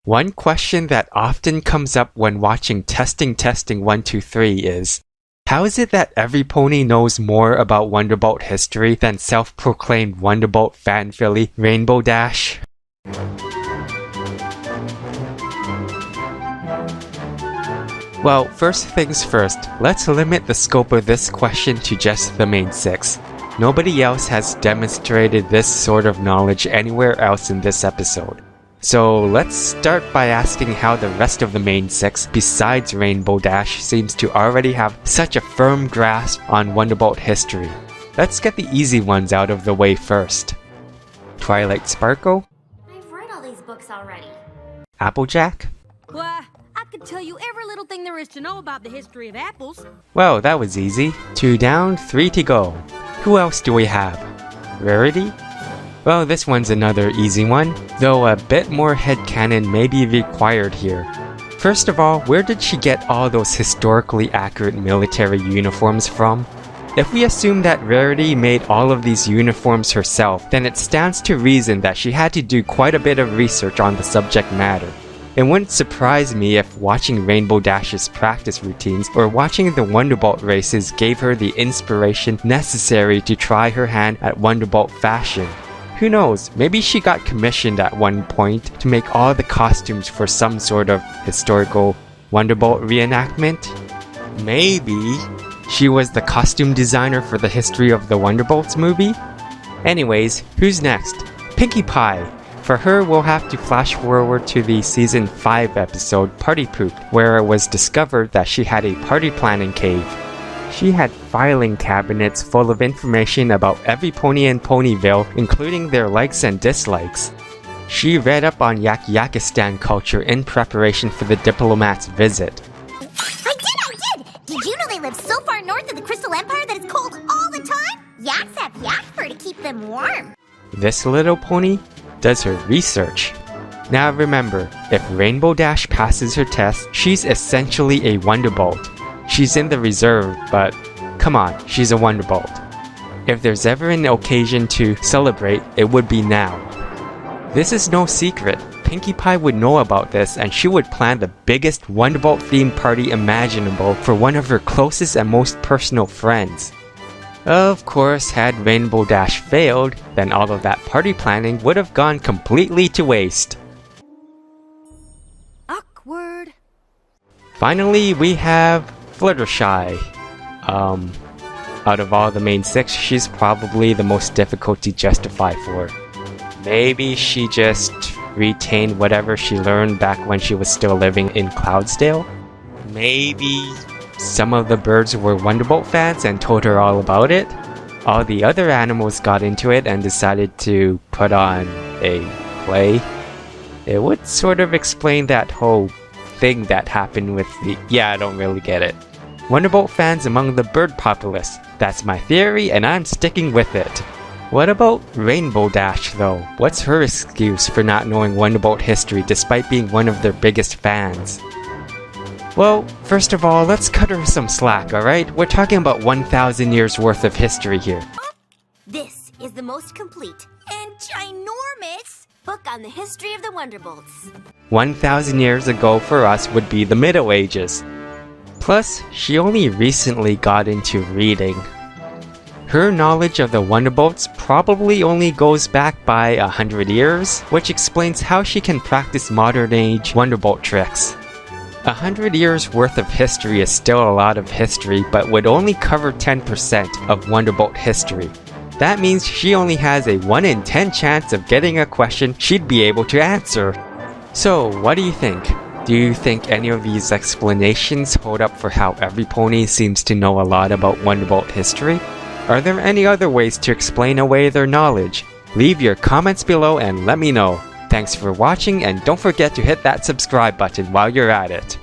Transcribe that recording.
One question that often comes up when watching Testing 1 2 3 is, how is it that every pony knows more about Wonderbolt history than self-proclaimed Wonderbolt fan filly Rainbow Dash? Well, first things first, let's limit the scope of this question to just the main six. Nobody else has demonstrated this sort of knowledge anywhere else in this episode. So let's start by asking how the rest of the main six, besides Rainbow Dash, seems to already have such a firm grasp on Wonderbolt history. Let's get the easy ones out of the way first. Twilight Sparkle? I've read all these books already. Applejack? Why, I could tell you every little thing there is to know about the history of apples. Well, that was easy. 2 down, 3 to go. Who else do we have? Rarity? Well, this one's another easy one, though a bit more headcanon may be required here. First of all, where did she get all those historically accurate military uniforms from? If we assume that Rarity made all of these uniforms herself, then it stands to reason that she had to do quite a bit of research on the subject matter. It wouldn't surprise me if watching Rainbow Dash's practice routines or watching the Wonderbolt races gave her the inspiration necessary to try her hand at Wonderbolt fashion. Who knows, maybe she got commissioned at one point to make all the costumes for some sort of historical Wonderbolt reenactment? Maybe she was the costume designer for the History of the Wonderbolts movie? Anyways, who's next? Pinkie Pie. For her, we'll have to flash forward to the Season 5 episode Party Poop, where it was discovered that she had a party planning cave. She had filing cabinets full of information about every pony in Ponyville, including their likes and dislikes. She read up on Yakistan culture in preparation for the diplomat's visit. I did! Did you know they live so far north of the Crystal Empire that it's cold all the time? Yaks have yak fur to keep them warm. This little pony does her research. Now remember, if Rainbow Dash passes her test, she's essentially a Wonderbolt. She's in the reserve, but come on, she's a Wonderbolt. If there's ever an occasion to celebrate, it would be now. This is no secret. Pinkie Pie would know about this and she would plan the biggest Wonderbolt themed party imaginable for one of her closest and most personal friends. Of course, had Rainbow Dash failed, then all of that party planning would have gone completely to waste. Awkward. Finally, we have Fluttershy. Out of all the main six, she's probably the most difficult to justify for. Maybe she just retained whatever she learned back when she was still living in Cloudsdale? Maybe some of the birds were Wonderbolt fans and told her all about it? All the other animals got into it and decided to put on a play? It would sort of explain that whole thing that happened with the... Yeah, I don't really get it. Wonderbolt fans among the bird populace. That's my theory and I'm sticking with it. What about Rainbow Dash though? What's her excuse for not knowing Wonderbolt history despite being one of their biggest fans? Well, first of all, let's cut her some slack, alright? We're talking about 1,000 years worth of history here. This is the most complete and ginormous book on the history of the Wonderbolts. 1,000 years ago for us would be the Middle Ages. Plus, she only recently got into reading. Her knowledge of the Wonderbolts probably only goes back by 100 years, which explains how she can practice modern-age Wonderbolt tricks. 100 years worth of history is still a lot of history, but would only cover 10% of Wonderbolt history. That means she only has a 1 in 10 chance of getting a question she'd be able to answer. So, what do you think? Do you think any of these explanations hold up for how every pony seems to know a lot about Wonderbolt history? Are there any other ways to explain away their knowledge? Leave your comments below and let me know. Thanks for watching and don't forget to hit that subscribe button while you're at it.